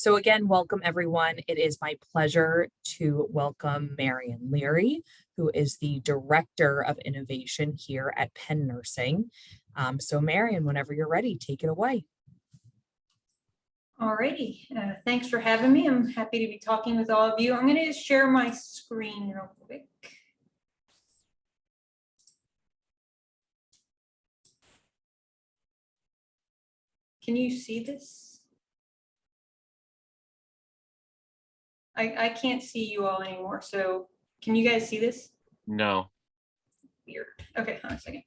So again, welcome everyone. It is my pleasure to welcome Marion Leary, who is the Director of Innovation here at Penn Nursing. So Marion, whenever you're ready, take it away. Alrighty, thanks for having me. I'm happy to be talking with all of you. I'm going to share my screen real quick. Can you see this? I can't see you all anymore, so can you guys see this? No. Weird. Okay, hold on a second.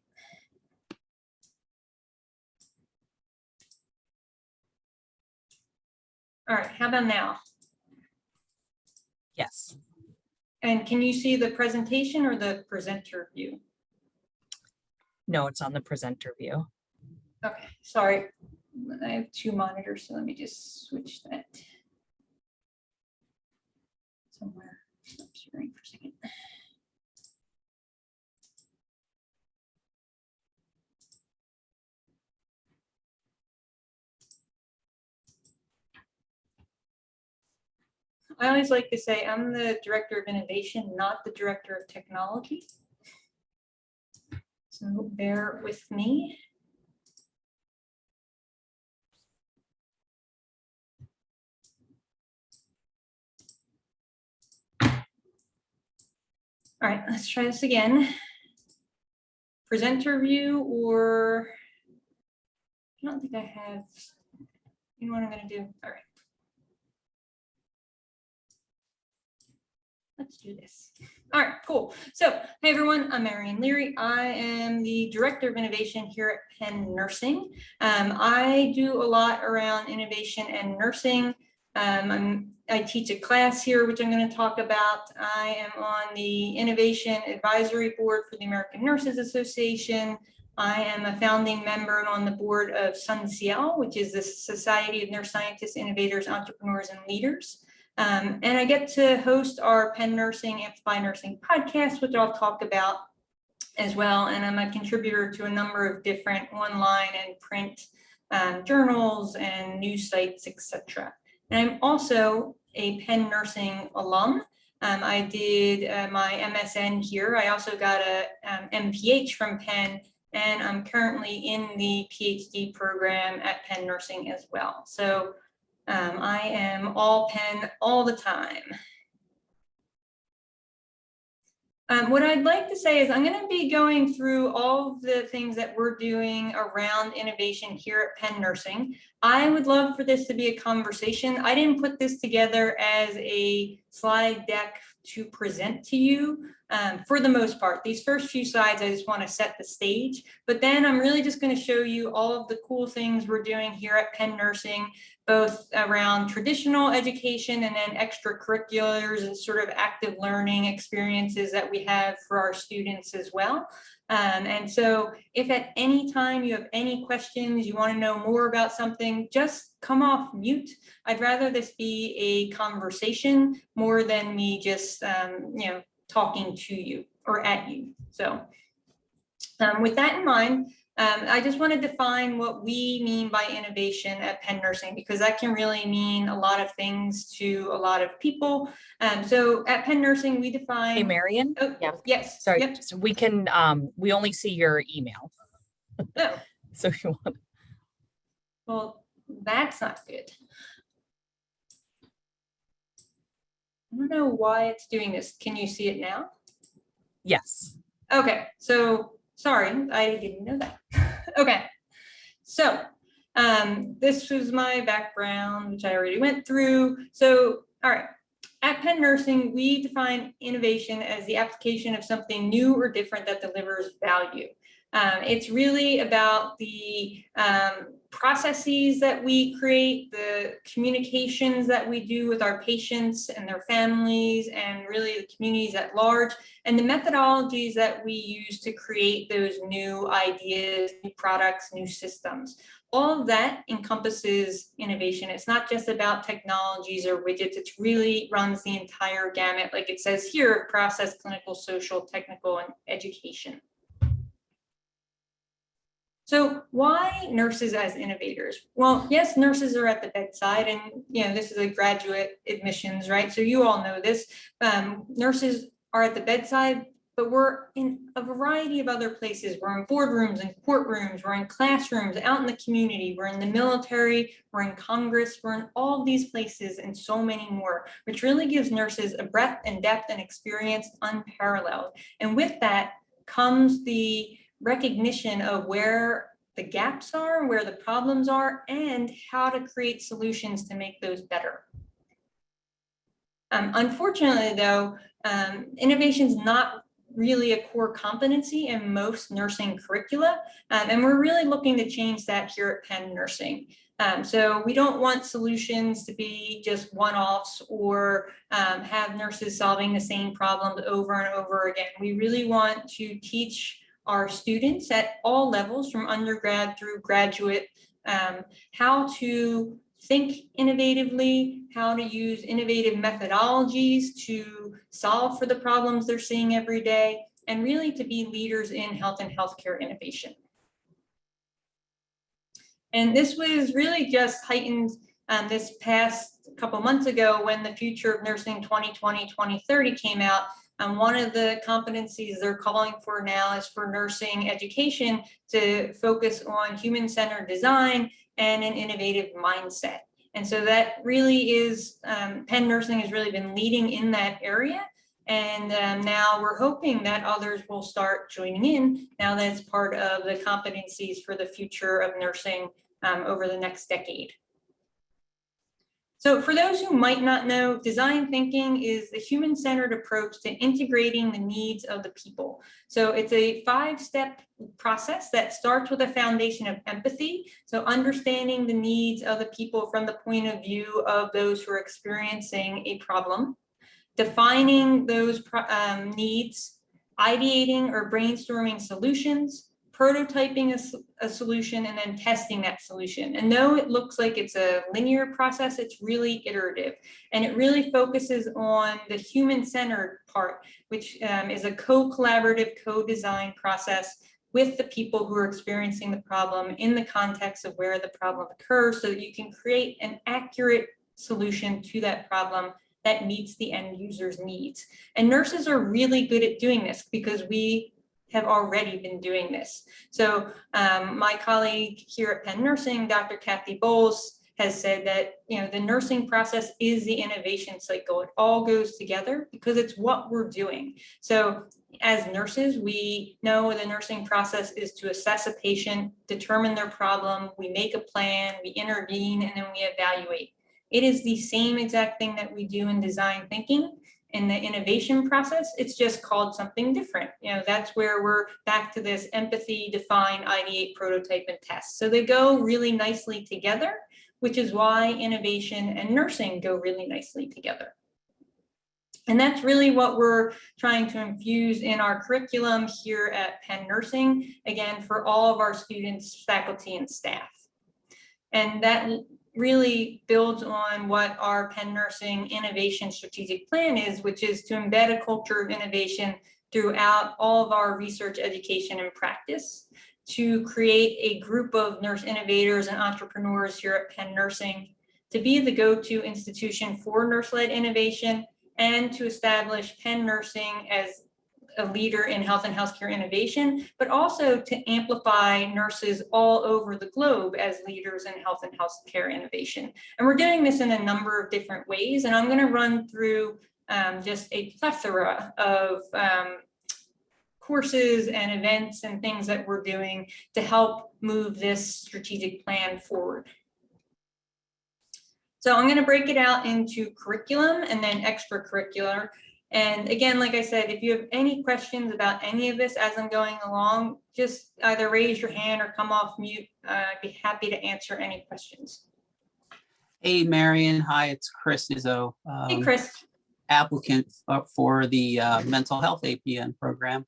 All right, how about now? Yes. And can you see the presentation or the presenter view? No, it's on the presenter view. Okay, sorry. I have two monitors, so let me just switch that somewhere. Stop sharing for a second. I always like to say I'm the Director of Innovation, not the Director of Technology. So bear with me. All right, let's try this again. Presenter view, or I don't think I have. You know what I'm going to do? All right. Let's do this. All right, cool. So, hey everyone, I'm Marion Leary. I am the Director of Innovation here at Penn Nursing. I do a lot around innovation and nursing. I teach a class here, which I'm going to talk about. I am on the Innovation Advisory Board for the American Nurses Association. I am a founding member and on the board of SUNCL, which is the Society of Nurse Scientists, Innovators, Entrepreneurs, and Leaders. And I get to host our Penn Nursing Amplify Nursing podcast, which I'll talk about as well. And I'm a contributor to a number of different online and print journals and news sites, etc. And I'm also a Penn Nursing alum. I did my MSN here. I also got a MPH from Penn, and I'm currently in the PhD program at Penn Nursing as well. So I am all Penn all the time. What I'd like to say is I'm going to be going through all of the things that we're doing around innovation here at Penn Nursing. I would love for this to be a conversation. I didn't put this together as a slide deck to present to you. For the most part, these first few slides, I just want to set the stage, but then I'm really just going to show you all of the cool things we're doing here at Penn Nursing, both around traditional education and then extracurriculars and sort of active learning experiences that we have for our students as well. And so if at any time you have any questions, you want to know more about something, just come off mute. I'd rather this be a conversation more than me just, talking to you or at you. So with that in mind, I just want to define what we mean by innovation at Penn Nursing, because that can really mean a lot of things to a lot of people. So at Penn Nursing, we define. Hey, Marion. Oh, yeah. Yes. Sorry. Yep. So we can, we only see your email. Oh. So if you want. Well, that's not good. I don't know why it's doing this. Can you see it now? Yes. Okay. So sorry, I didn't know that. Okay. So this was my background, which I already went through. So, all right. At Penn Nursing, we define innovation as the application of something new or different that delivers value. It's really about the processes that we create, the communications that we do with our patients and their families, and really the communities at large, and the methodologies that we use to create those new ideas, new products, new systems. All of that encompasses innovation. It's not just about technologies or widgets. It really runs the entire gamut, like it says here, process, clinical, social, technical, and education. So why nurses as innovators? Well, yes, nurses are at the bedside, and this is a graduate admissions, right? So you all know this. Nurses are at the bedside, but we're in a variety of other places. We're in boardrooms and courtrooms, we're in classrooms, out in the community, we're in the military, we're in Congress, we're in all these places and so many more, which really gives nurses a breadth and depth and experience unparalleled. And with that comes the recognition of where the gaps are, where the problems are, and how to create solutions to make those better. Unfortunately, though, innovation is not really a core competency in most nursing curricula, and we're really looking to change that here at Penn Nursing. So we don't want solutions to be just one-offs or have nurses solving the same problems over and over again. We really want to teach our students at all levels, from undergrad through graduate, how to think innovatively, how to use innovative methodologies to solve for the problems they're seeing every day, and really to be leaders in health and healthcare innovation. And this was really just heightened this past couple months ago when the Future of Nursing 2020-2030 came out. One of the competencies they're calling for now is for nursing education to focus on human-centered design and an innovative mindset. And so that really is, Penn Nursing has really been leading in that area. And now we're hoping that others will start joining in now that it's part of the competencies for the future of nursing over the next decade. So for those who might not know, design thinking is the human-centered approach to integrating the needs of the people. So it's a 5-step process that starts with a foundation of empathy. So understanding the needs of the people from the point of view of those who are experiencing a problem, defining those needs, ideating or brainstorming solutions, prototyping a solution, and then testing that solution. And though it looks like it's a linear process, it's really iterative. And it really focuses on the human-centered part, which is a co-collaborative, co-design process with the people who are experiencing the problem in the context of where the problem occurs, so that you can create an accurate solution to that problem that meets the end user's needs. And nurses are really good at doing this because we have already been doing this. So my colleague here at Penn Nursing, Dr. Kathy Bowles, has said that the nursing process is the innovation cycle. It all goes together because it's what we're doing. So as nurses, we know the nursing process is to assess a patient, determine their problem, we make a plan, we intervene, and then we evaluate. It is the same exact thing that we do in design thinking. In the innovation process, it's just called something different. That's where we're back to this empathy, define, ideate, prototype, and test. So they go really nicely together, which is why innovation and nursing go really nicely together. And that's really what we're trying to infuse in our curriculum here at Penn Nursing, again, for all of our students, faculty, and staff. And that really builds on what our Penn Nursing Innovation Strategic Plan is, which is to embed a culture of innovation throughout all of our research, education, and practice, to create a group of nurse innovators and entrepreneurs here at Penn Nursing, to be the go-to institution for nurse-led innovation, and to establish Penn Nursing as a leader in health and healthcare innovation, but also to amplify nurses all over the globe as leaders in health and healthcare innovation. And we're doing this in a number of different ways, and I'm going to run through just a plethora of courses and events and things that we're doing to help move this strategic plan forward. So I'm going to break it out into curriculum and then extracurricular. And again, like I said, if you have any questions about any of this as I'm going along, just either raise your hand or come off mute. I'd be happy to answer any questions. Hey, Marion. Hi, it's Chris Izzo. Hey, Chris. Applicant for the mental health APN program.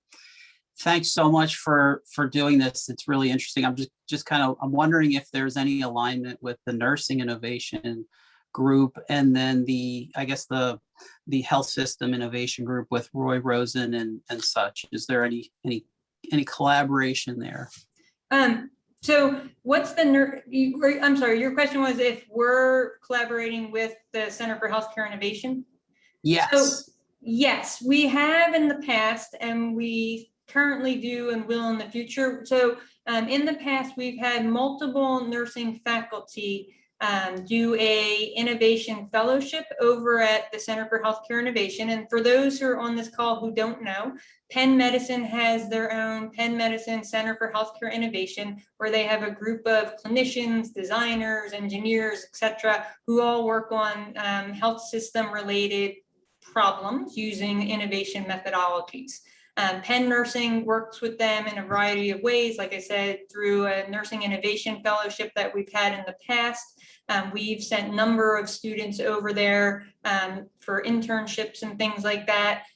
Thanks so much for doing this. It's really interesting. I'm I'm wondering if there's any alignment with the nursing innovation group and then the health system innovation group with Roy Rosen and such. Is there any collaboration there? So what's I'm sorry, your question was if we're collaborating with the Center for Healthcare Innovation? Yes. So yes, we have in the past, and we currently do and will in the future. So in the past, we've had multiple nursing faculty do a innovation fellowship over at the Center for Healthcare Innovation. And for those who are on this call who don't know, Penn Medicine has their own Penn Medicine Center for Healthcare Innovation, where they have a group of clinicians, designers, engineers, etc., who all work on health system related problems using innovation methodologies. Penn Nursing works with them in a variety of ways, like I said, through a nursing innovation fellowship that we've had in the past. We've sent a number of students over there for internships and things like that.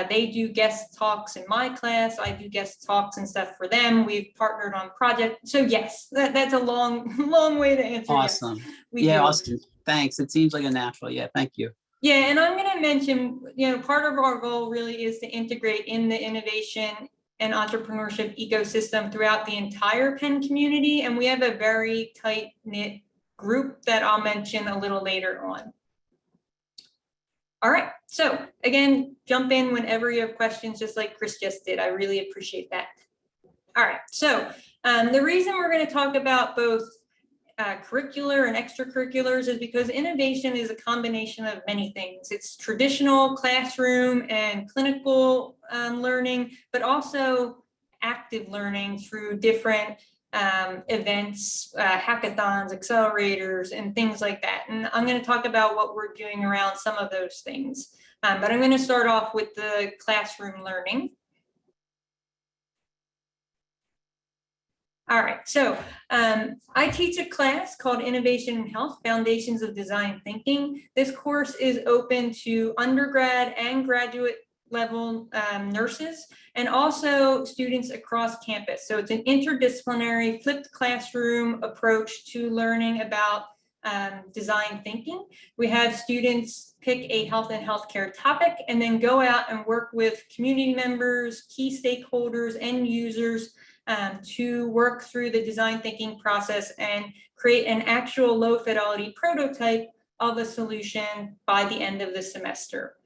They do guest talks in my class. I do guest talks and stuff for them. We've partnered on projects. So yes, that's a long way to answer. Awesome. Yes, Yeah, do. Awesome. Thanks. It seems like a natural. Yeah, thank you. Yeah, and I'm going to mention, part of our goal really is to integrate in the innovation and entrepreneurship ecosystem throughout the entire Penn community. And we have a very tight knit group that I'll mention a little later on. All right, so again, jump in whenever you have questions, just like Chris just did. I really appreciate that. All right, so the reason we're going to talk about both curricular and extracurriculars is because innovation is a combination of many things. It's traditional classroom and clinical learning, but also active learning through different events, hackathons, accelerators, and things like that. And I'm going to talk about what we're doing around some of those things. But I'm going to start off with the classroom learning. All right, so I teach a class called Innovation in Health, Foundations of Design Thinking. This course is open to undergrad and graduate level nurses, and also students across campus. So it's an interdisciplinary flipped classroom approach to learning about design thinking. We have students pick a health and healthcare topic and then go out and work with community members, key stakeholders, end users, to work through the design thinking process and create an actual low fidelity prototype of a solution by the end of the semester.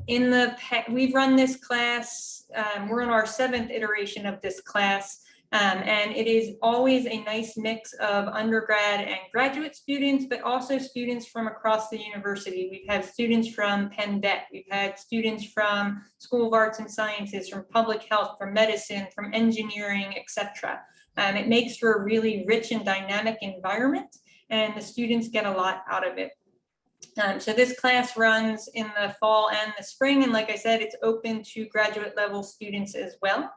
We've run this class, we're in our 7th iteration of this class, and it is always a nice mix of undergrad and graduate students, but also students from across the university. We've had students from Penn Det, we've had students from School of Arts and Sciences, from public health, from medicine, from engineering, etc. It makes for a really rich and dynamic environment, and the students get a lot out of it. So this class runs in the fall and the spring, and like I said, it's open to graduate level students as well.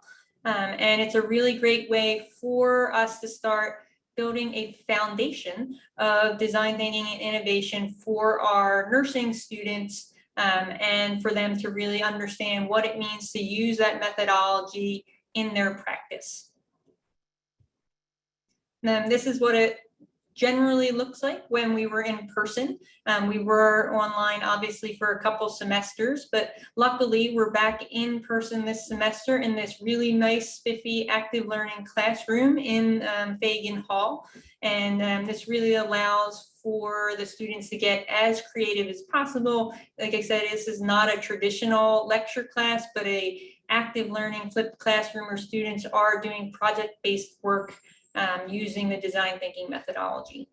And it's a really great way for us to start building a foundation of design thinking and innovation for our nursing students, and for them to really understand what it means to use that methodology in their practice. And this is what it generally looks like when we were in person. We were online obviously for a couple semesters, but luckily we're back in person this semester in this really nice spiffy active learning classroom in Fagan Hall. And this really allows for the students to get as creative as possible. Like I said, this is not a traditional lecture class, but a active learning flipped classroom where students are doing project-based work using the design thinking methodology.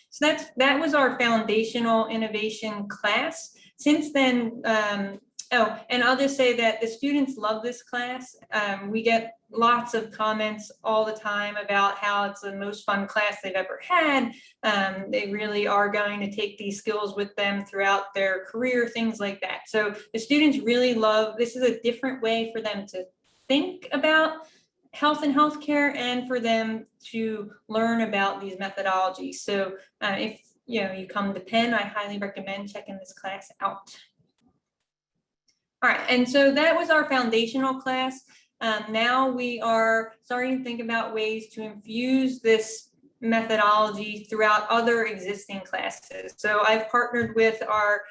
So that was our foundational innovation class. Since then, oh, and I'll just say that the students love this class. We get lots of comments all the time about how it's the most fun class they've ever had. They really are going to take these skills with them throughout their career, things like that. So the students really love, this is a different way for them to think about health and healthcare and for them to learn about these methodologies. So if you come to Penn, I highly recommend checking this class out. All right, and so that was our foundational class. Now we are starting to think about ways to infuse this methodology throughout other existing classes. So I've partnered with our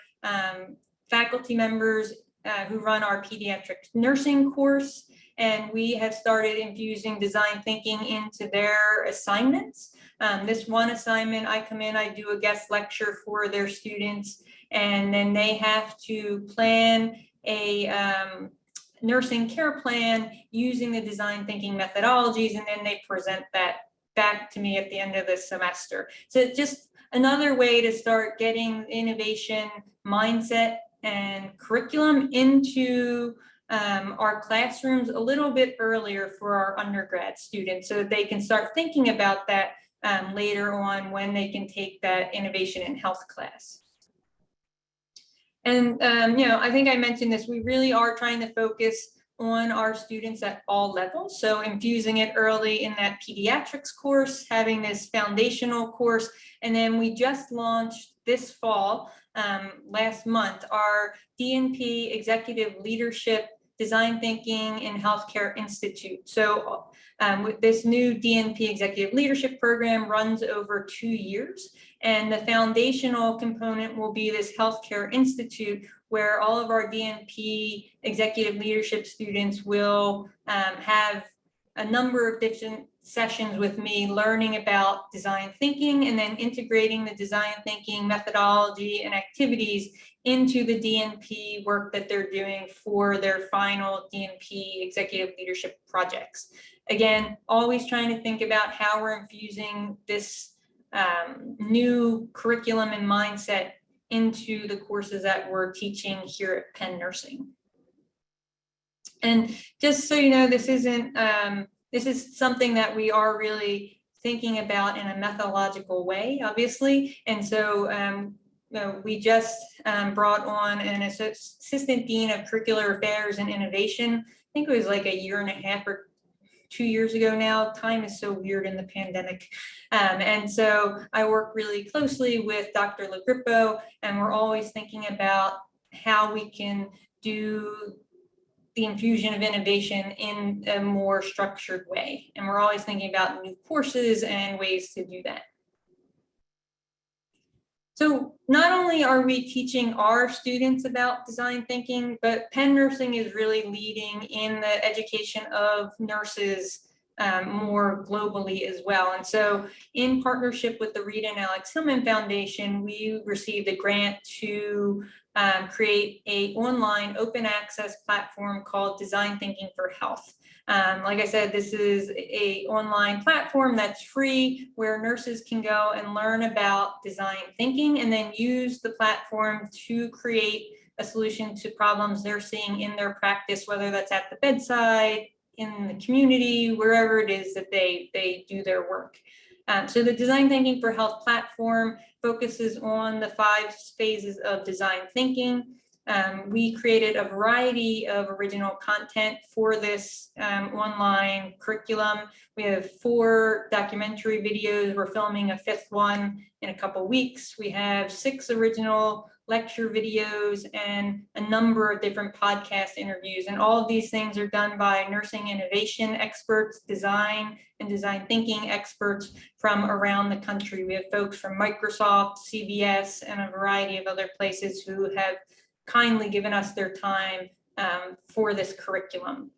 faculty members who run our pediatric nursing course, and we have started infusing design thinking into their assignments. This one assignment, I come in, I do a guest lecture for their students, and then they have to plan a nursing care plan using the design thinking methodologies, and then they present that back to me at the end of the semester. So just another way to start getting innovation mindset and curriculum into our classrooms a little bit earlier for our undergrad students, so that they can start thinking about that later on when they can take that innovation in health class. And, I think I mentioned this, we really are trying to focus on our students at all levels. So infusing it early in that pediatrics course, having this foundational course, and then we just launched this fall, last month, our DNP Executive Leadership Design Thinking in Healthcare Institute. So with this new DNP Executive Leadership Program runs over 2 years. And the foundational component will be this Healthcare Institute, where all of our DNP executive leadership students will have a number of different sessions with me learning about design thinking, and then integrating the design thinking methodology and activities into the DNP work that they're doing for their final DNP executive leadership projects. Again, always trying to think about how we're infusing this new curriculum and mindset into the courses that we're teaching here at Penn Nursing. And just so you know, this isn't, this is something that we are really thinking about in a methodological way, obviously. And so we just brought on an assistant dean of curricular affairs and innovation. I think it was like 1.5 years or 2 years ago now. Time is so weird in the pandemic. And so I work really closely with Dr. LaGrippo, and we're always thinking about how we can do the infusion of innovation in a more structured way. And we're always thinking about new courses and ways to do that. So not only are we teaching our students about design thinking, but Penn Nursing is really leading in the education of nurses more globally as well. And so in partnership with the Rita and Alex Hillman Foundation, we received a grant to create an online open access platform called Design Thinking for Health. Like I said, this is an online platform that's free, where nurses can go and learn about design thinking, and then use the platform to create a solution to problems they're seeing in their practice, whether that's at the bedside, in the community, wherever it is that they do their work. So the Design Thinking for Health platform focuses on the 5 phases of design thinking. We created a variety of original content for this online curriculum. We have 4 documentary videos. We're filming a 5th one in a couple weeks. We have 6 original lecture videos and a number of different podcast interviews. And all of these things are done by nursing innovation experts, design and design thinking experts from around the country. We have folks from Microsoft, CBS, and a variety of other places who have kindly given us their time for this curriculum.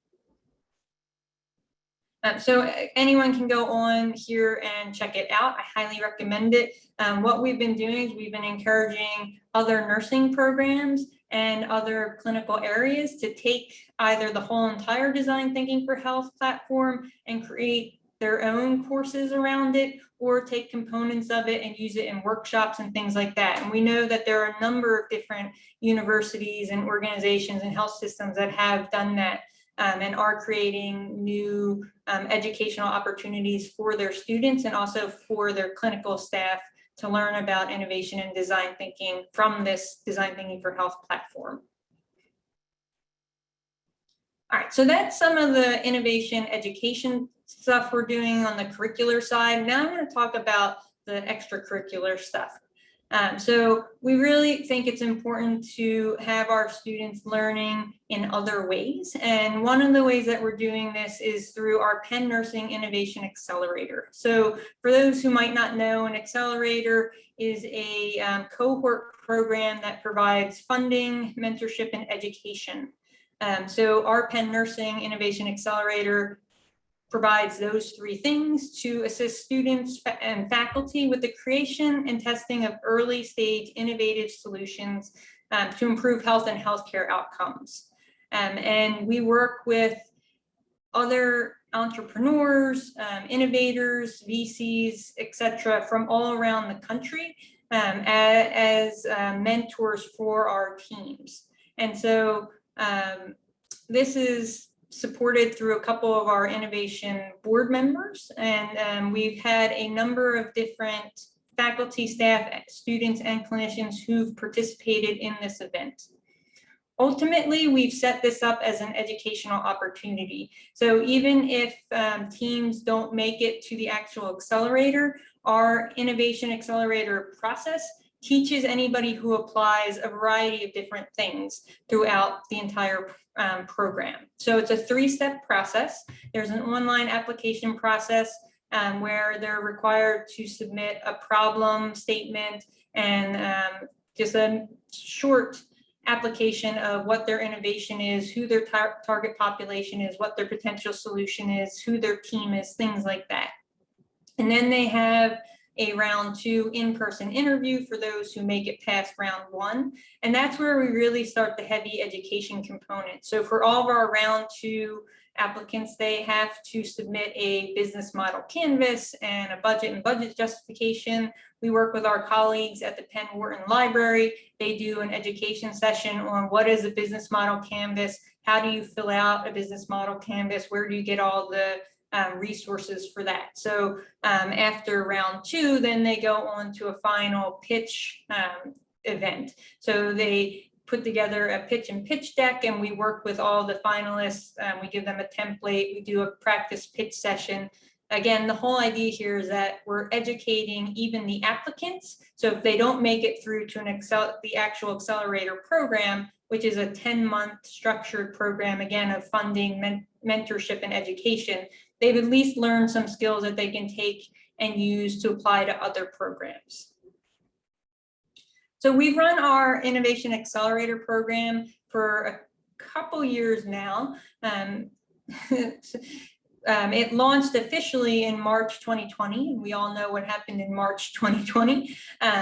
So anyone can go on here and check it out. I highly recommend it. What we've been doing is we've been encouraging other nursing programs and other clinical areas to take either the whole entire Design Thinking for Health platform and create their own courses around it, or take components of it and use it in workshops and things like that. And we know that there are a number of different universities and organizations and health systems that have done that and are creating new educational opportunities for their students and also for their clinical staff to learn about innovation and design thinking from this Design Thinking for Health platform. All right, so that's some of the innovation education stuff we're doing on the curricular side. Now I'm going to talk about the extracurricular stuff. So we really think it's important to have our students learning in other ways. And one of the ways that we're doing this is through our Penn Nursing Innovation Accelerator. So for those who might not know, an accelerator is a cohort program that provides funding, mentorship, and education So our Penn Nursing Innovation Accelerator provides those three things to assist students and faculty with the creation and testing of early stage innovative solutions to improve health and healthcare outcomes. And we work with other entrepreneurs, innovators, VCs, etc., from all around the country as mentors for our teams. And so this is supported through a couple of our innovation board members, and we've had a number of different faculty, staff, students, and clinicians who've participated in this event. Ultimately, we've set this up as an educational opportunity. So even if teams don't make it to the actual accelerator, our innovation accelerator process teaches anybody who applies a variety of different things throughout the entire program. So it's a three-step process. There's an online application process where they're required to submit a problem statement and just a short application of what their innovation is, who their target population is, what their potential solution is, who their team is, things like that. And then they have a round 2 in-person interview for those who make it past round 1. And that's where we really start the heavy education component. So for all of our round 2 applicants, they have to submit a business model canvas and a budget and budget justification. We work with our colleagues at the Penn Wharton Library. They do an education session on what is a business model canvas, how do you fill out a business model canvas, where do you get all the resources for that. So after round 2, then they go on to a final pitch event. So they put together a pitch and pitch deck, and we work with all the finalists. We give them a template. We do a practice pitch session. Again, the whole idea here is that we're educating even the applicants. So if they don't make it through to the actual accelerator program, which is a 10-month structured program, again, of funding, mentorship, and education, they've at least learned some skills that they can take and use to apply to other programs. So we've run our Innovation Accelerator program for a couple years now. It launched officially in March 2020, and we all know what happened in March 2020.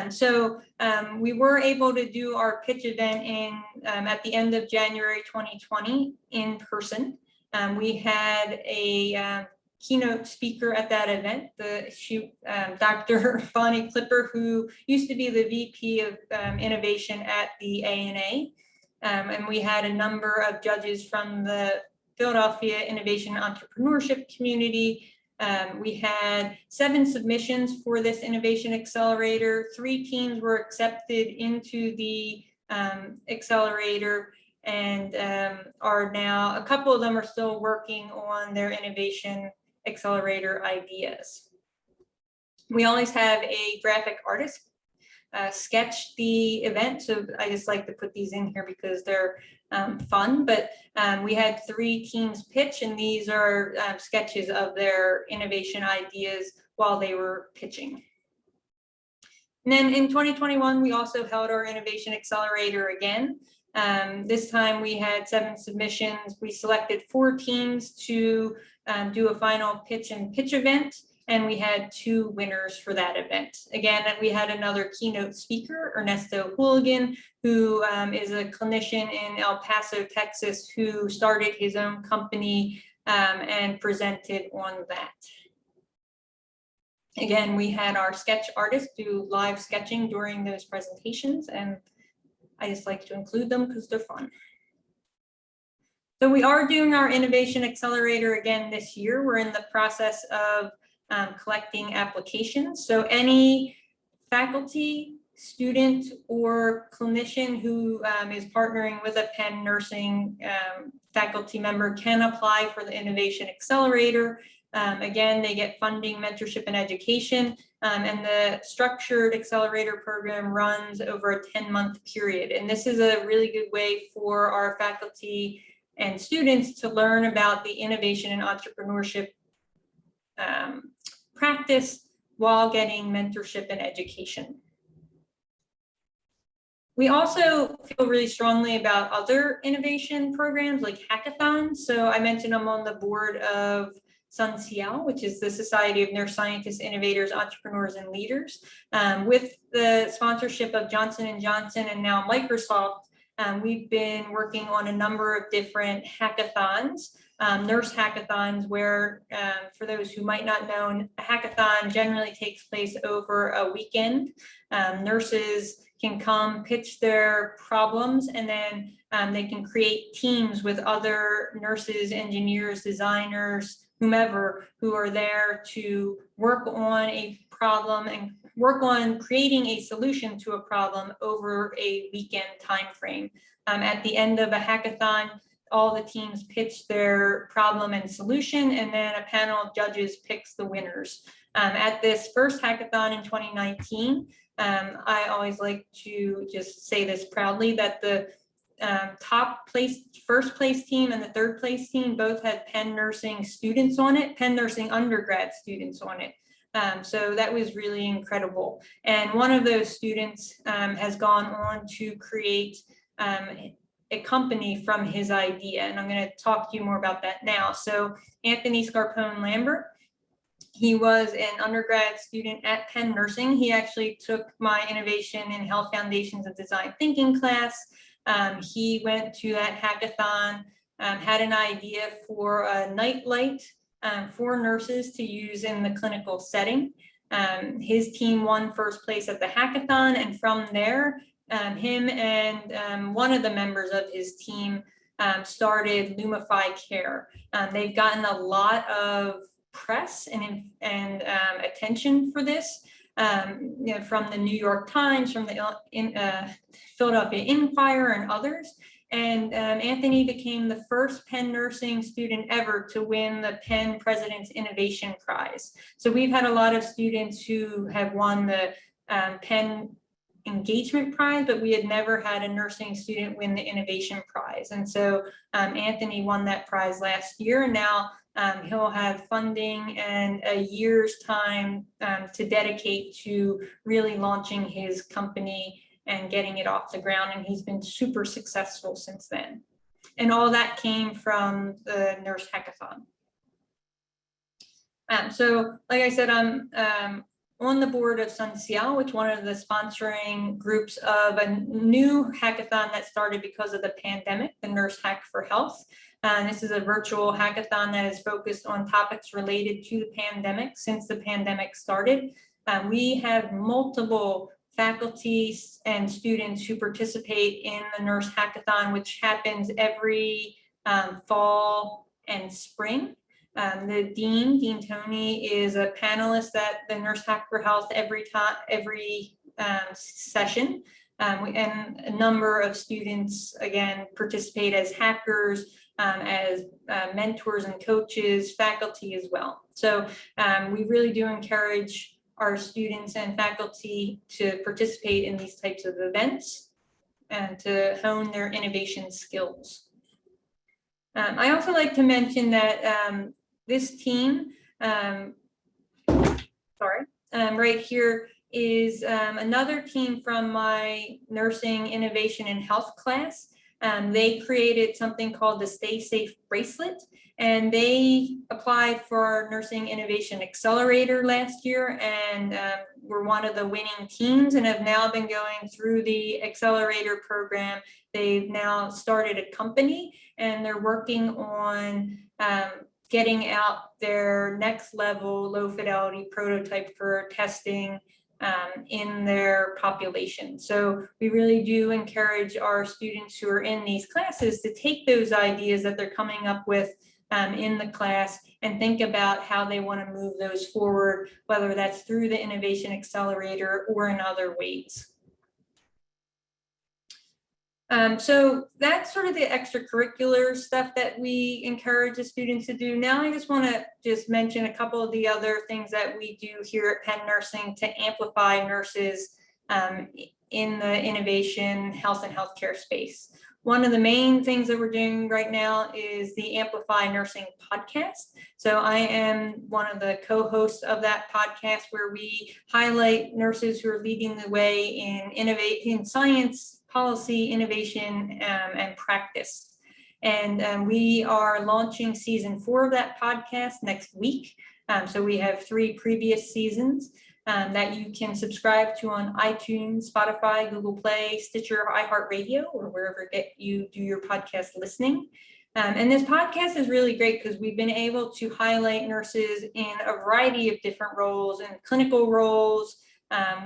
So we were able to do our pitch event at the end of January 2020 in person. We had a keynote speaker at that event, Dr. Bonnie Clipper, who used to be the VP of Innovation at the ANA. And we had a number of judges from the Philadelphia Innovation Entrepreneurship community. We had 7 submissions for this Innovation Accelerator. 3 teams were accepted into the accelerator, and are now, a couple of them are still working on their Innovation Accelerator ideas. We always have a graphic artist sketch the event, so I just like to put these in here because they're fun. But we had 3 teams pitch, and these are sketches of their innovation ideas while they were pitching. And then in 2021, we also held our Innovation Accelerator again. This time we had 7 submissions. We selected 4 teams to do a final pitch and pitch event, and we had 2 winners for that event. Again, we had another keynote speaker, Ernesto Hooligan, who is a clinician in El Paso, Texas, who started his own company and presented on that. Again, we had our sketch artist do live sketching during those presentations, and I just like to include them because they're fun. So we are doing our Innovation Accelerator again this year. We're in the process of collecting applications. So any faculty, student, or clinician who is partnering with a Penn Nursing faculty member can apply for the Innovation Accelerator. Again, they get funding, mentorship, and education. And the structured accelerator program runs over a 10-month period. And this is a really good way for our faculty and students to learn about the innovation and entrepreneurship practice while getting mentorship and education. We also feel really strongly about other innovation programs like hackathons. So I mentioned I'm on the board of SunCial, which is the Society of Neuroscientists, Innovators, Entrepreneurs, and Leaders. With the sponsorship of Johnson & Johnson and now Microsoft, we've been working on a number of different hackathons, nurse hackathons, where for those who might not know, a hackathon generally takes place over a weekend. Nurses can come pitch their problems, and then they can create teams with other nurses, engineers, designers, whomever, who are there to work on a problem and work on creating a solution to a problem over a weekend time frame. At the end of a hackathon, all the teams pitch their problem and solution, and then a panel of judges picks the winners. At this first hackathon in 2019, I always like to just say this proudly, that the first place team and the third place team both had Penn Nursing students on it, Penn Nursing undergrad students on it. So that was really incredible. And one of those students has gone on to create a company from his idea. And I'm going to talk to you more about that now. So Anthony Scarpone Lambert, he was an undergrad student at Penn Nursing. He actually took my Innovation in Health Foundations of Design Thinking class. He went to that hackathon, had an idea for a night light for nurses to use in the clinical setting. His team won first place at the hackathon, and from there, him and one of the members of his team started Lumify Care. They've gotten a lot of press and attention for this, from the New York Times, from the Philadelphia Inquirer, and others. And Anthony became the first Penn Nursing student ever to win the Penn President's Innovation Prize. So we've had a lot of students who have won the Penn Engagement Prize, but we had never had a nursing student win the Innovation Prize. And so Anthony won that prize last year, and now he'll have funding and a year's time to dedicate to really launching his company and getting it off the ground. And he's been super successful since then. And all that came from the Nurse Hackathon. So like I said, I'm on the board of SunCial, which is one of the sponsoring groups of a new hackathon that started because of the pandemic, the Nurse Hack for Health. This is a virtual hackathon that is focused on topics related to the pandemic since the pandemic started. We have multiple faculty and students who participate in the Nurse Hackathon, which happens every fall and spring. The Dean Tony, is a panelist at the Nurse Hack for Health every session. And a number of students, again, participate as hackers, as mentors and coaches, faculty as well. So we really do encourage our students and faculty to participate in these types of events and to hone their innovation skills. I also like to mention that this team, right here, is another team from my Nursing Innovation and Health class. They created something called the Stay Safe Bracelet, and they applied for our Nursing Innovation Accelerator last year, and were one of the winning teams, and have now been going through the accelerator program. They've now started a company, and they're working on getting out their next level low fidelity prototype for testing in their population. So we really do encourage our students who are in these classes to take those ideas that they're coming up with in the class and think about how they want to move those forward, whether that's through the Innovation Accelerator or in other ways. So that's sort of the extracurricular stuff that we encourage the students to do. Now I just want to mention a couple of the other things that we do here at Penn Nursing to amplify nurses in the innovation, health, and healthcare space. One of the main things that we're doing right now is the Amplify Nursing podcast. So I am one of the co-hosts of that podcast, where we highlight nurses who are leading the way in science, policy, innovation, and practice. And we are launching season 4 of that podcast next week. So we have 3 previous seasons that you can subscribe to on iTunes, Spotify, Google Play, Stitcher, iHeartRadio, or wherever you do your podcast listening. And this podcast is really great because we've been able to highlight nurses in a variety of different roles and clinical roles.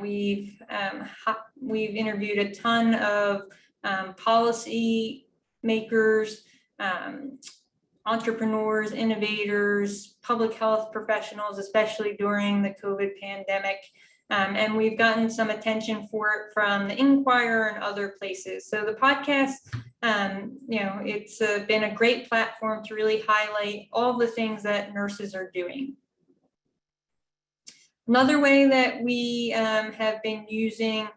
We've interviewed a ton of policy makers, entrepreneurs, innovators, public health professionals, especially during the COVID pandemic. And we've gotten some attention for it from the Inquirer and other places. So the podcast, it's been a great platform to really highlight all the things that nurses are doing. Another way that we have been using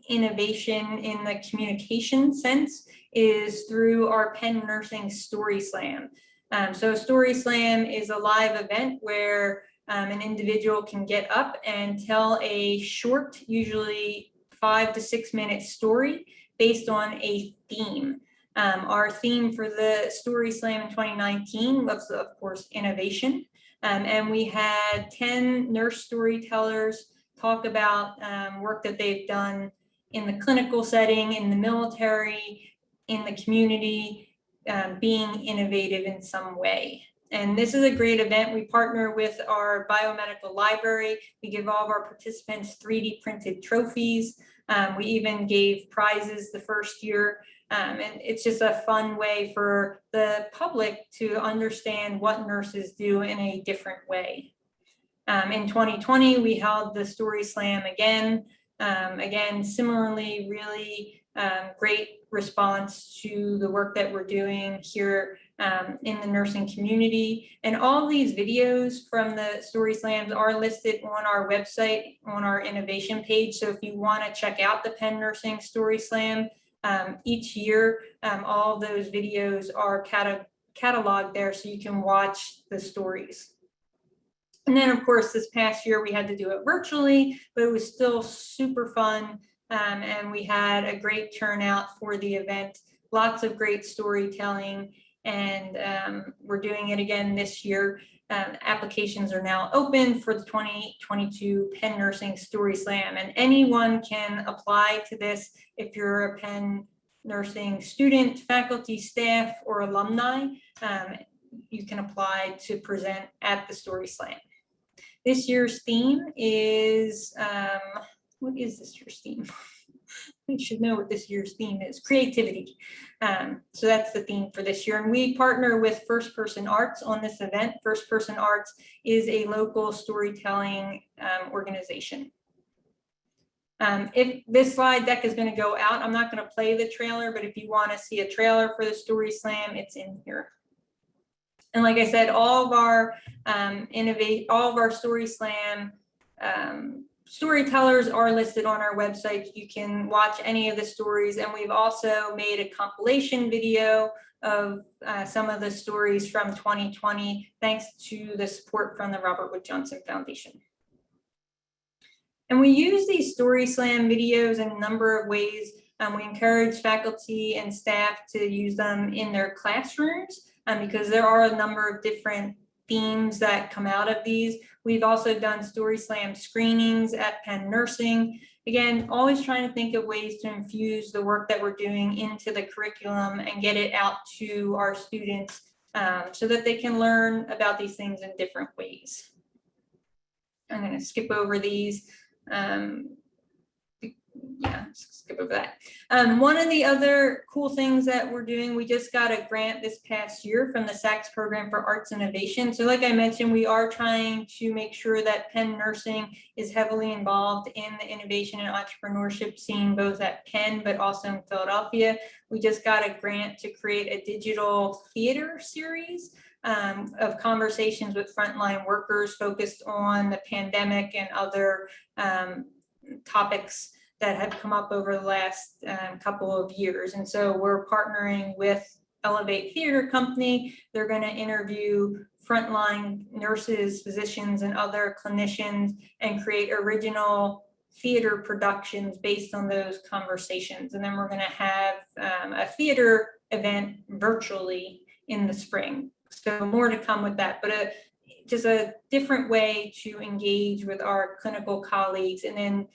innovation in the communication sense is through our Penn Nursing Story Slam. So Story Slam is a live event where an individual can get up and tell a short, usually 5 to 6 minute story based on a theme. Our theme for the Story Slam in 2019 was, of course, innovation. And we had 10 nurse storytellers talk about work that they've done in the clinical setting, in the military, in the community, being innovative in some way. And this is a great event. We partner with our biomedical library. We give all of our participants 3D printed trophies. We even gave prizes the first year. And it's just a fun way for the public to understand what nurses do in a different way. In 2020, we held the Story Slam again. Again, similarly, really great response to the work that we're doing here in the nursing community. And all these videos from the Story Slams are listed on our website, on our innovation page. So if you want to check out the Penn Nursing Story Slam, each year, all those videos are cataloged there so you can watch the stories. And then, of course, this past year we had to do it virtually, but it was still super fun. And we had a great turnout for the event, lots of great storytelling, and we're doing it again this year. Applications are now open for the 2022 Penn Nursing Story Slam, and anyone can apply to this if you're a Penn Nursing student, faculty, staff, or alumni. You can apply to present at the Story Slam. This year's theme is, what is this year's theme? We should know what this year's theme is, creativity. So that's the theme for this year. And we partner with First Person Arts on this event. First Person Arts is a local storytelling organization. If this slide deck is going to go out, I'm not going to play the trailer, but if you want to see a trailer for the Story Slam, it's in here. And like I said, all of our Story Slam storytellers are listed on our website. You can watch any of the stories, and we've also made a compilation video of some of the stories from 2020, thanks to the support from the Robert Wood Johnson Foundation. And we use these Story Slam videos in a number of ways. We encourage faculty and staff to use them in their classrooms because there are a number of different themes that come out of these. We've also done Story Slam screenings at Penn Nursing. Again, always trying to think of ways to infuse the work that we're doing into the curriculum and get it out to our students so that they can learn about these things in different ways. I'm going to skip over these. Skip over that. One of the other cool things that we're doing, we just got a grant this past year from the SACS Program for Arts Innovation. So like I mentioned, we are trying to make sure that Penn Nursing is heavily involved in the innovation and entrepreneurship scene, both at Penn, but also in Philadelphia. We just got a grant to create a digital theater series of conversations with frontline workers focused on the pandemic and other topics that have come up over the last couple of years. And so we're partnering with Elevate Theater Company. They're going to interview frontline nurses, physicians, and other clinicians and create original theater productions based on those conversations. And then we're going to have a theater event virtually in the spring. So more to come with that, but just a different way to engage with our clinical colleagues and then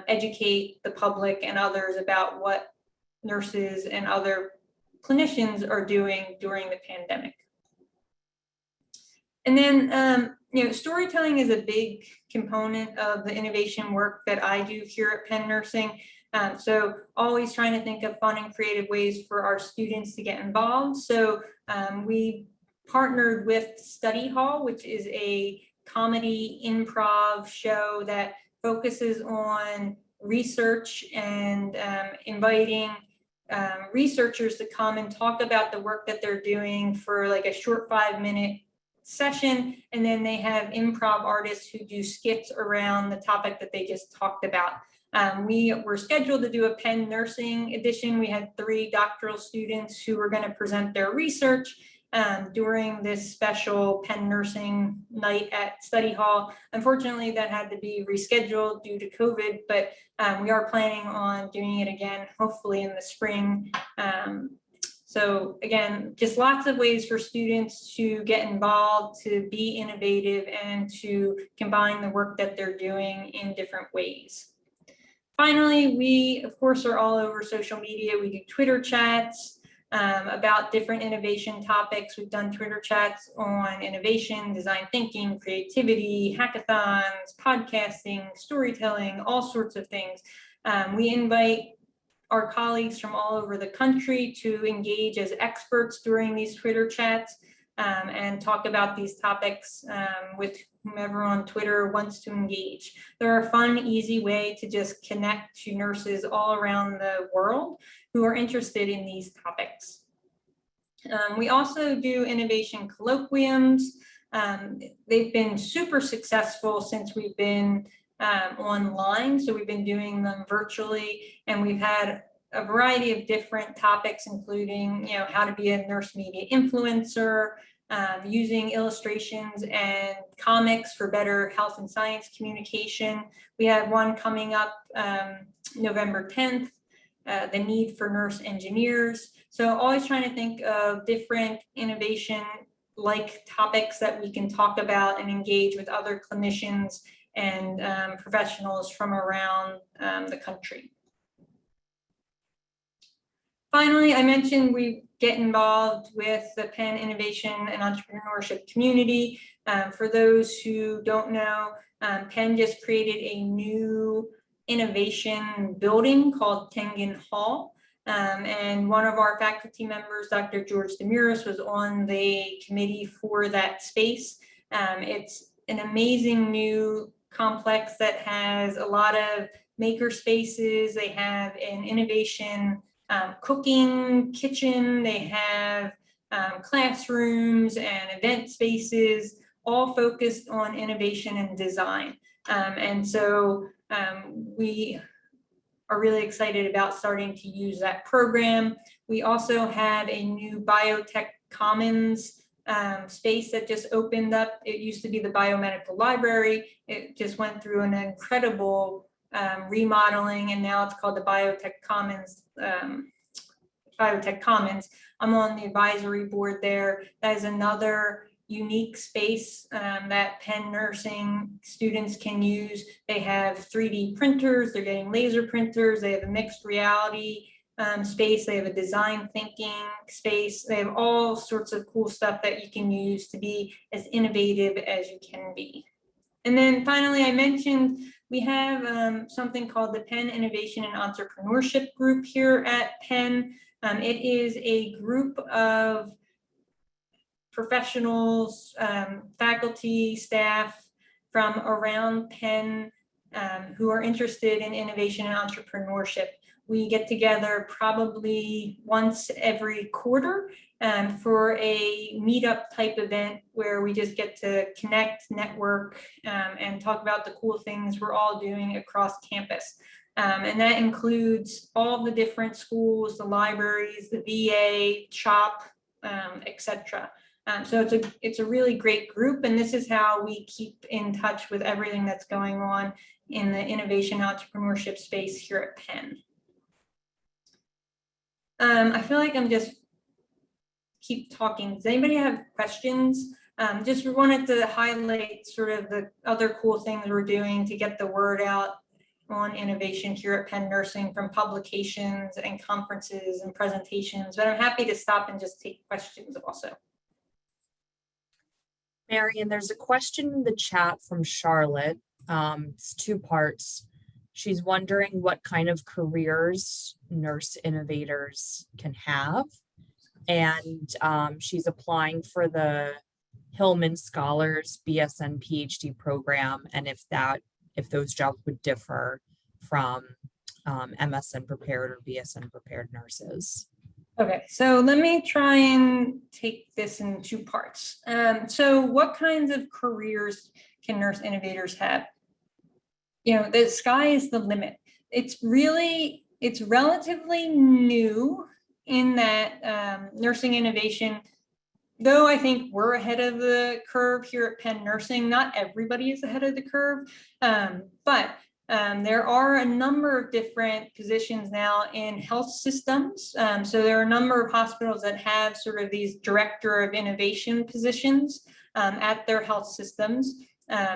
educate the public and others about what nurses and other clinicians are doing during the pandemic. And then, storytelling is a big component of the innovation work that I do here at Penn Nursing. So always trying to think of fun and creative ways for our students to get involved. So we partnered with Study Hall, which is a comedy improv show that focuses on research and inviting researchers to come and talk about the work that they're doing for like a short 5-minute session. And then they have improv artists who do skits around the topic that they just talked about. We were scheduled to do a Penn Nursing edition. We had 3 doctoral students who were going to present their research during this special Penn Nursing night at Study Hall. Unfortunately, that had to be rescheduled due to COVID, but we are planning on doing it again, hopefully in the spring. So again, just lots of ways for students to get involved, to be innovative, and to combine the work that they're doing in different ways. Finally, we, of course, are all over social media. We do Twitter chats about different innovation topics. We've done Twitter chats on innovation, design thinking, creativity, hackathons, podcasting, storytelling, all sorts of things. We invite our colleagues from all over the country to engage as experts during these Twitter chats and talk about these topics with whomever on Twitter wants to engage. They're a fun, easy way to just connect to nurses all around the world who are interested in these topics. We also do innovation colloquiums. They've been super successful since we've been online. So we've been doing them virtually, and we've had a variety of different topics, including, how to be a nurse media influencer, using illustrations and comics for better health and science communication. We have one coming up November 10th, the need for nurse engineers. So always trying to think of different innovation like topics that we can talk about and engage with other clinicians and professionals from around the country. Finally, I mentioned we get involved with the Penn Innovation and Entrepreneurship community. For those who don't know, Penn just created a new innovation building called Tengen Hall. And one of our faculty members, Dr. George Demiris, was on the committee for that space. It's an amazing new complex that has a lot of maker spaces. They have an innovation cooking kitchen. They have classrooms and event spaces, all focused on innovation and design. And so we are really excited about starting to use that program. We also have a new biotech commons space that just opened up. It used to be the biomedical library. It just went through an incredible remodeling, and now it's called the Biotech Commons. I'm on the advisory board there. That is another unique space that Penn Nursing students can use. They have 3D printers, they're getting laser printers, they have a mixed reality space, they have a design thinking space, they have all sorts of cool stuff that you can use to be as innovative as you can be. And then finally, I mentioned we have something called the Penn Innovation and Entrepreneurship Group here at Penn. It is a group of professionals, faculty, staff from around Penn who are interested in innovation and entrepreneurship. We get together probably once every quarter for a meetup type event where we just get to connect, network, and talk about the cool things we're all doing across campus. And that includes all the different schools, the libraries, the VA, CHOP, etc. So it's a really great group, and this is how we keep in touch with everything that's going on in the innovation entrepreneurship space here at Penn. I feel like I'm just keep talking. Does anybody have questions? Just wanted to highlight sort of the other cool things we're doing to get the word out on innovation here at Penn Nursing, from publications and conferences and presentations, but I'm happy to stop and just take questions also. Marion, there's a question in the chat from Charlotte. It's two parts. She's wondering what kind of careers nurse innovators can have. And she's applying for the Hillman Scholars BSN PhD program, and if those jobs would differ from MSN prepared or BSN prepared nurses. Okay, so let me try and take this in two parts. So what kinds of careers can nurse innovators have? You know, the sky is the limit. It's relatively new in that nursing innovation, though I think we're ahead of the curve here at Penn Nursing. Not everybody is ahead of the curve, but there are a number of different positions now in health systems. So there are a number of hospitals that have sort of these director of innovation positions at their health systems.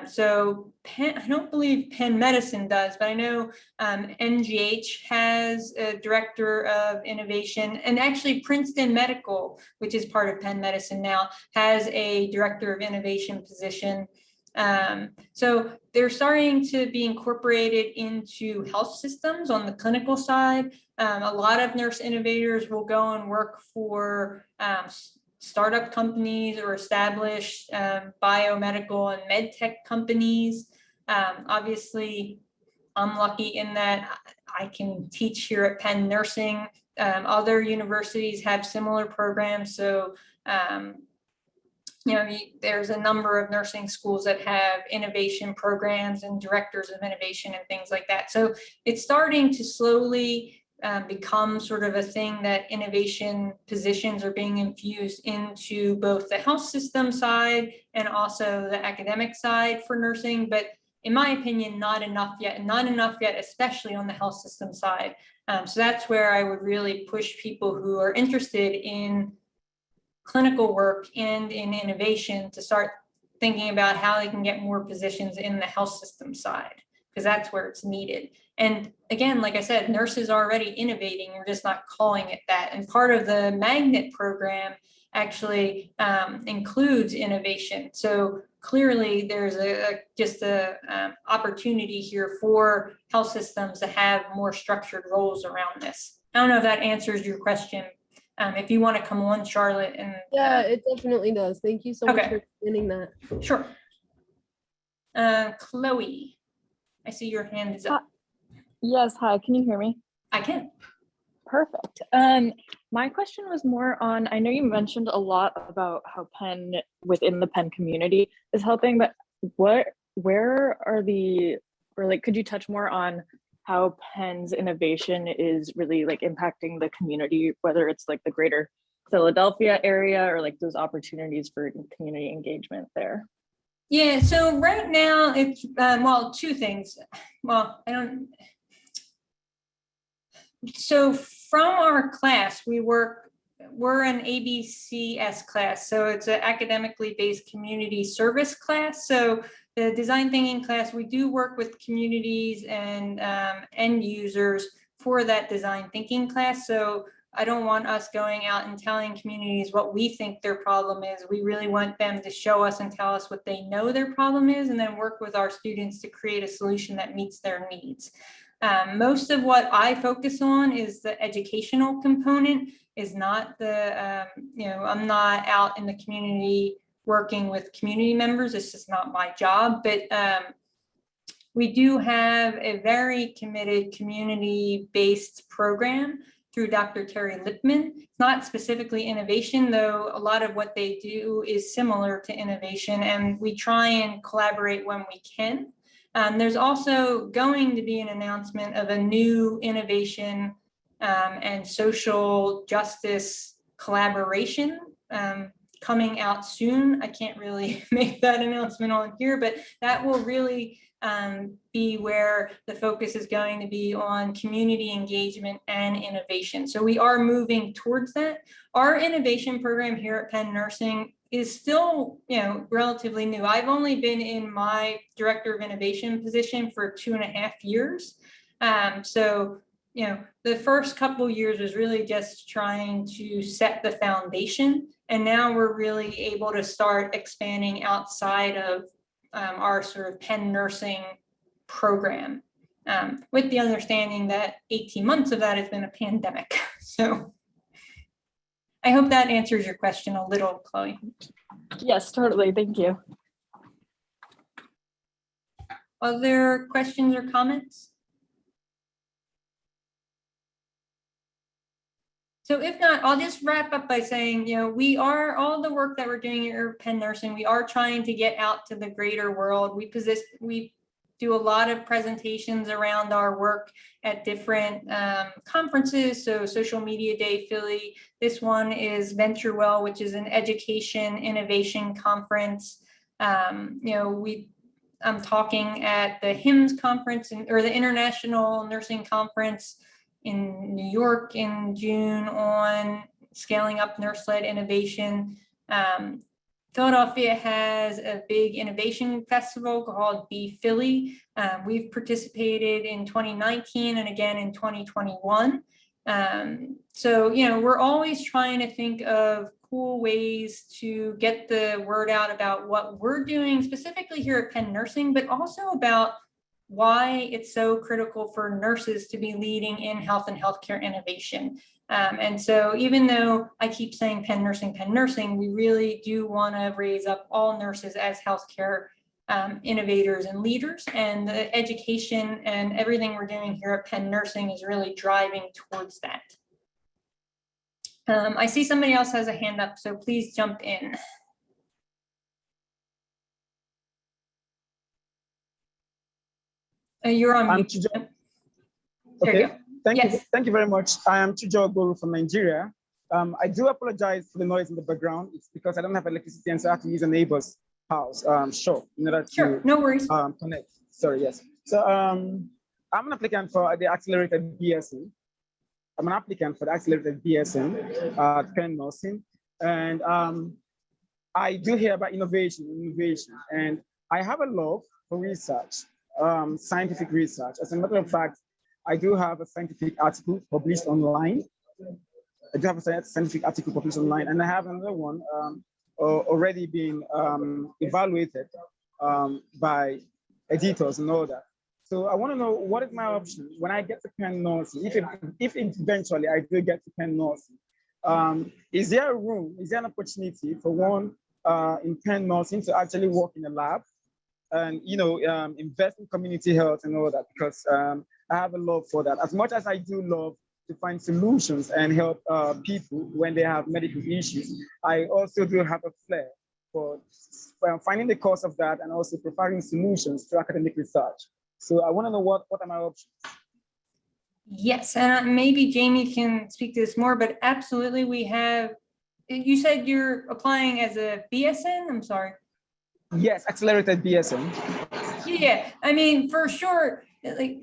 So Penn, I don't believe Penn Medicine does, but I know NGH has a director of innovation, and actually Princeton Medical, which is part of Penn Medicine now, has a director of innovation position. So they're starting to be incorporated into health systems on the clinical side. A lot of nurse innovators will go and work for startup companies or established biomedical and med tech companies. Obviously, I'm lucky in that I can teach here at Penn Nursing. Other universities have similar programs. So, you know, there's a number of nursing schools that have innovation programs and directors of innovation and things like that. So it's starting to slowly become sort of a thing that innovation positions are being infused into both the health system side and also the academic side for nursing. But in my opinion, not enough yet, especially on the health system side. So that's where I would really push people who are interested in clinical work and in innovation to start thinking about how they can get more positions in the health system side, because that's where it's needed. And again, like I said, nurses are already innovating, we're just not calling it that. And part of the magnet program actually includes innovation. So clearly there's just a opportunity here for health systems to have more structured roles around this. I don't know if that answers your question. If you want to come on, Charlotte. And yeah, it definitely does. Thank you so much Okay. for explaining that. Sure. Chloe, I see your hand is up. Yes, hi, can you hear me? I can. Perfect. My question was more on, I know you mentioned a lot about how Penn within the Penn community is helping, but where are could you touch more on how Penn's innovation is really like impacting the community, whether it's like the greater Philadelphia area or like those opportunities for community engagement there? Yeah, so right now it's, well, two things. Well, so from our class, we're an ABCS class. So it's an academically based community service class. So the design thinking class, we do work with communities and end users for that design thinking class. So I don't want us going out and telling communities what we think their problem is. We really want them to show us and tell us what they know their problem is, and then work with our students to create a solution that meets their needs. Most of what I focus on is the educational component, is not the, I'm not out in the community working with community members. It's just not my job, but we do have a very committed community-based program through Dr. Terry Lipman. It's not specifically innovation, though a lot of what they do is similar to innovation, and we try and collaborate when we can. There's also going to be an announcement of a new innovation and social justice collaboration coming out soon. I can't really make that announcement on here, but that will really be where the focus is going to be on community engagement and innovation. So we are moving towards that. Our innovation program here at Penn Nursing is still, relatively new. I've only been in my director of innovation position for 2.5 years. So, the first couple years was really just trying to set the foundation. And now we're really able to start expanding outside of our sort of Penn Nursing program, with the understanding that 18 months of that has been a pandemic. So I hope that answers your question a little, Chloe. Yes, totally. Thank you. Other questions or comments? So if not, I'll just wrap up by saying, we are, all the work that we're doing here at Penn Nursing, we are trying to get out to the greater world. We do a lot of presentations around our work at different conferences. So Social Media Day Philly. This one is Venture Well, which is an education innovation conference. I'm talking at the HIMSS conference or the International Nursing Conference in New York in June on scaling up nurse-led innovation. Philadelphia has a big innovation festival called Be Philly. We've participated in 2019 and again in 2021. So, we're always trying to think of cool ways to get the word out about what we're doing specifically here at Penn Nursing, but also about why it's so critical for nurses to be leading in health and healthcare innovation. And so even though I keep saying Penn Nursing, we really do want to raise up all nurses as healthcare innovators and leaders, and the education and everything we're doing here at Penn Nursing is really driving towards that. I see somebody else has a hand up, so please jump in. You're on mute. There you go. Thank you very much. I am Chujo Guru from Nigeria. I do apologize for the noise in the background. It's because I don't have electricity and so I have to use a neighbor's house. In order to no worries. Connect. Sorry, yes. So I'm an applicant for the accelerated BSN. I'm an applicant for the accelerated BSN at Penn Nursing, and I do hear about innovation, and I have a love for research. Scientific research. As a matter of fact, I do have a scientific article published online. And I have another one already been evaluated by editors and all that. So I want to know, what is my option when I get to Penn Nursing? If eventually I do get to Penn Nursing, is there a room? Is there an opportunity for one in Penn Nursing to actually work in a lab? And invest in community health and all that, because I have a love for that. As much as I do love to find solutions and help people when they have medical issues, I also do have a flair for finding the cause of that and also providing solutions to academic research. So I want to know what are my options. Yes, and maybe Jamie can speak to this more, but absolutely we have. You said you're applying as a BSN. I'm sorry. Yes, accelerated BSN. Yeah, I mean, for sure, like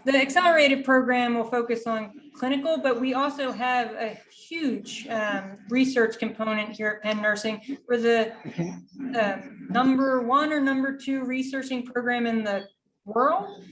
the accelerated program will focus on clinical, but we also have a huge research component here at Penn Nursing. We're the number 1 or number 2 researching program in the world.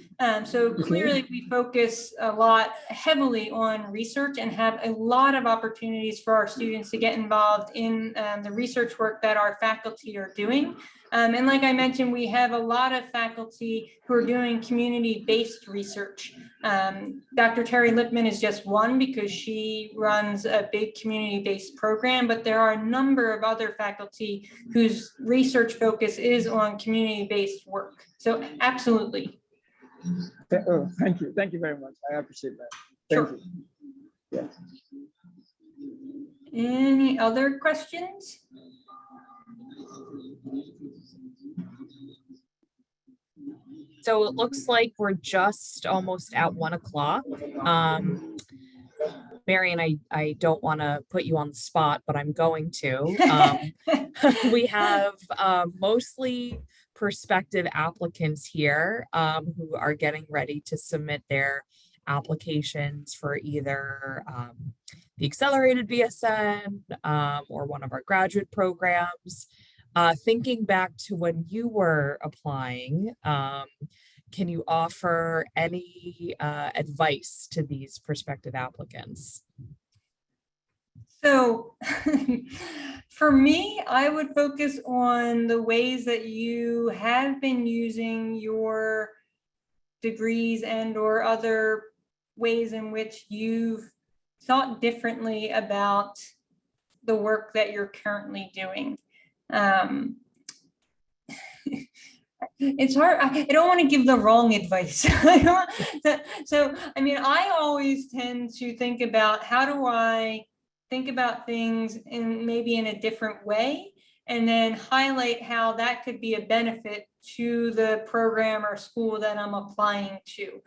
So clearly we focus a lot heavily on research and have a lot of opportunities for our students to get involved in the research work that our faculty are doing. And like I mentioned, we have a lot of faculty who are doing community-based research. Dr. Terry Lipman is just one because she runs a big community-based program, but there are a number of other faculty whose research focus is on community-based work. So absolutely. Oh, thank you. Thank you very much. I appreciate that. Thank you. Yeah. Any other questions? So it looks like we're just almost at 1 o'clock. Marion, I don't want to put you on the spot, but I'm going to. We have mostly prospective applicants here who are getting ready to submit their applications for either the accelerated BSN or one of our graduate programs. Thinking back to when you were applying, can you offer any advice to these prospective applicants? So for me, I would focus on the ways that you have been using your degrees and or other ways in which you've thought differently about the work that you're currently doing. It's hard. I don't want to give the wrong advice. So, I mean, I always tend to think about how do I think about things maybe in a different way, and then highlight how that could be a benefit to the program or school that I'm applying to,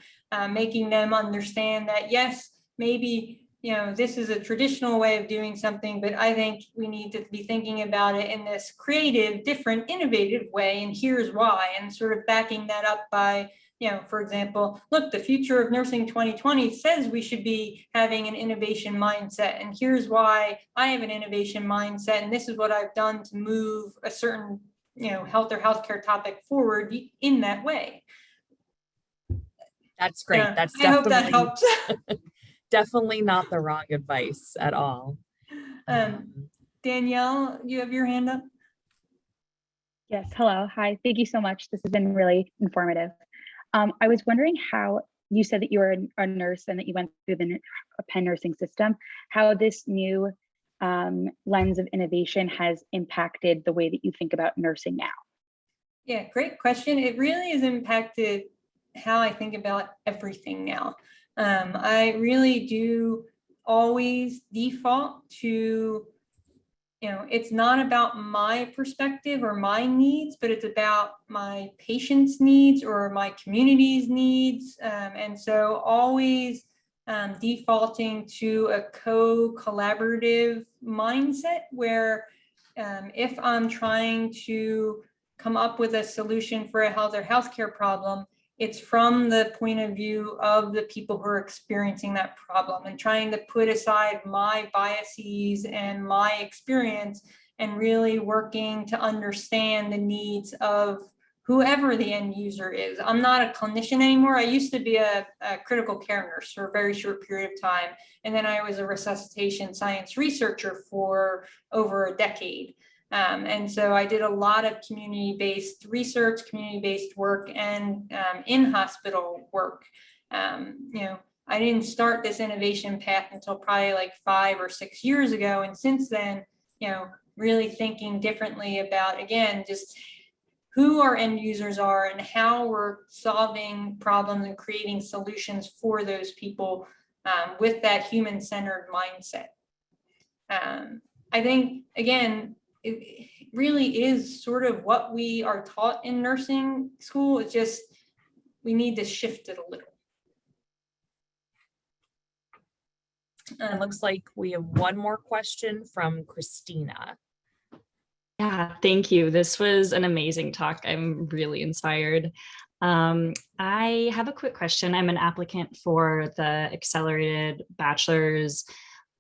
making them understand that, yes, maybe, you know, this is a traditional way of doing something, but I think we need to be thinking about it in this creative, different, innovative way, and here's why, and sort of backing that up by, you know, for example, look, the future of nursing 2020 says we should be having an innovation mindset, and here's why I have an innovation mindset, and this is what I've done to move a certain, you know, health or healthcare topic forward in that way. That's great. That's I hope that definitely helps. definitely not the wrong advice at all. Danielle, you have your hand up. Yes, hello, hi, thank you so much. This has been really informative. I was wondering how you said that you were a nurse and that you went through the Penn nursing system, how this new lens of innovation has impacted the way that you think about nursing now. Yeah, great question. It really has impacted how I think about everything now. I really do always default to, you know, it's not about my perspective or my needs, but it's about my patient's needs or my community's needs. And so always defaulting to a collaborative mindset where if I'm trying to come up with a solution for a health or healthcare problem, it's from the point of view of the people who are experiencing that problem, and trying to put aside my biases and my experience and really working to understand the needs of whoever the end user is. I'm not a clinician anymore. I used to be a critical care nurse for a very short period of time. And then I was a resuscitation science researcher for over a decade. And so I did a lot of community-based research, community-based work, and in-hospital work. You know, I didn't start this innovation path until probably like 5 or 6 years ago. And since then, you know, really thinking differently about, again, just who our end users are and how we're solving problems and creating solutions for those people with that human-centered mindset. I think, again, it really is sort of what we are taught in nursing school. It's just, we need to shift it a little. It looks like we have one more question from Christina. Yeah, thank you. This was an amazing talk. I'm really inspired. I have a quick question. I'm an applicant for the accelerated bachelor's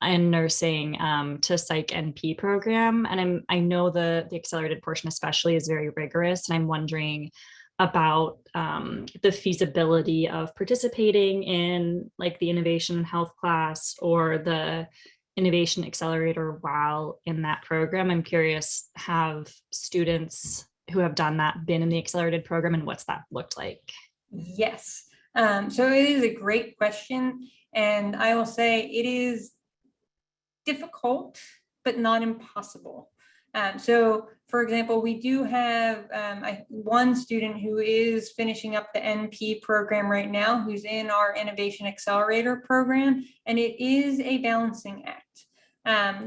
in nursing to psych NP program. And I know the accelerated portion especially is very rigorous. And I'm wondering about the feasibility of participating in like the innovation health class or the innovation accelerator while in that program. I'm curious, have students who have done that been in the accelerated program, and what's that looked like? Yes. So it is a great question. And I will say it is difficult, but not impossible. So for example, we do have one student who is finishing up the NP program right now, who's in our Innovation Accelerator program, and it is a balancing act.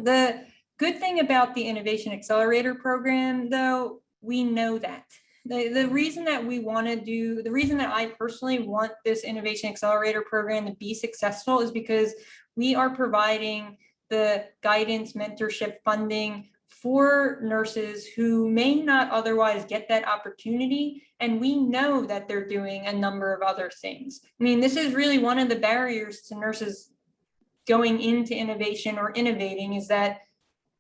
The good thing about the Innovation Accelerator program, though, we know that. The reason that we want to do, the reason that I personally want this Innovation Accelerator program to be successful is because we are providing the guidance, mentorship, funding for nurses who may not otherwise get that opportunity. And we know that they're doing a number of other things. I mean, this is really one of the barriers to nurses going into innovation or innovating, is that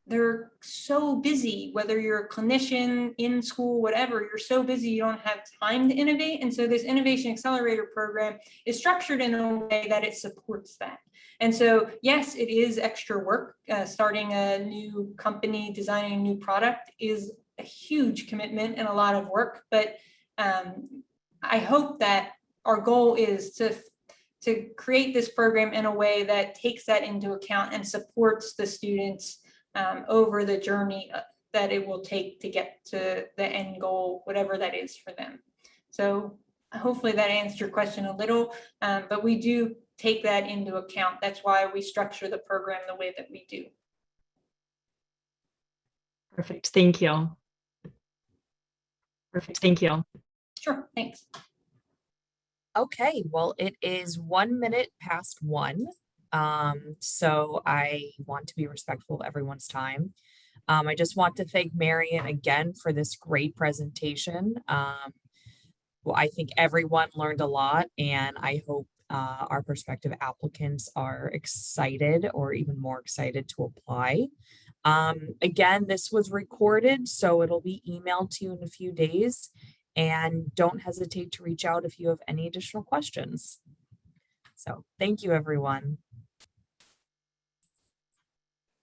they're so busy, whether you're a clinician, in school, whatever, you're so busy you don't have time to innovate. And so this Innovation Accelerator program is structured in a way that it supports that. And so, yes, it is extra work. Starting a new company, designing a new product is a huge commitment and a lot of work. But I hope that our goal is to create this program in a way that takes that into account and supports the students over the journey that it will take to get to the end goal, whatever that is for them. So hopefully that answered your question a little, but we do take that into account. That's why we structure the program the way that we do. Perfect. Thank you. Perfect. Thank you. Sure, thanks. Okay, well, it is 1 minute past 1. So I want to be respectful of everyone's time. I just want to thank Marion again for this great presentation. Well, I think everyone learned a lot, and I hope our prospective applicants are excited or even more excited to apply. Again, this was recorded, so it'll be emailed to you in a few days. And don't hesitate to reach out if you have any additional questions. So thank you, everyone.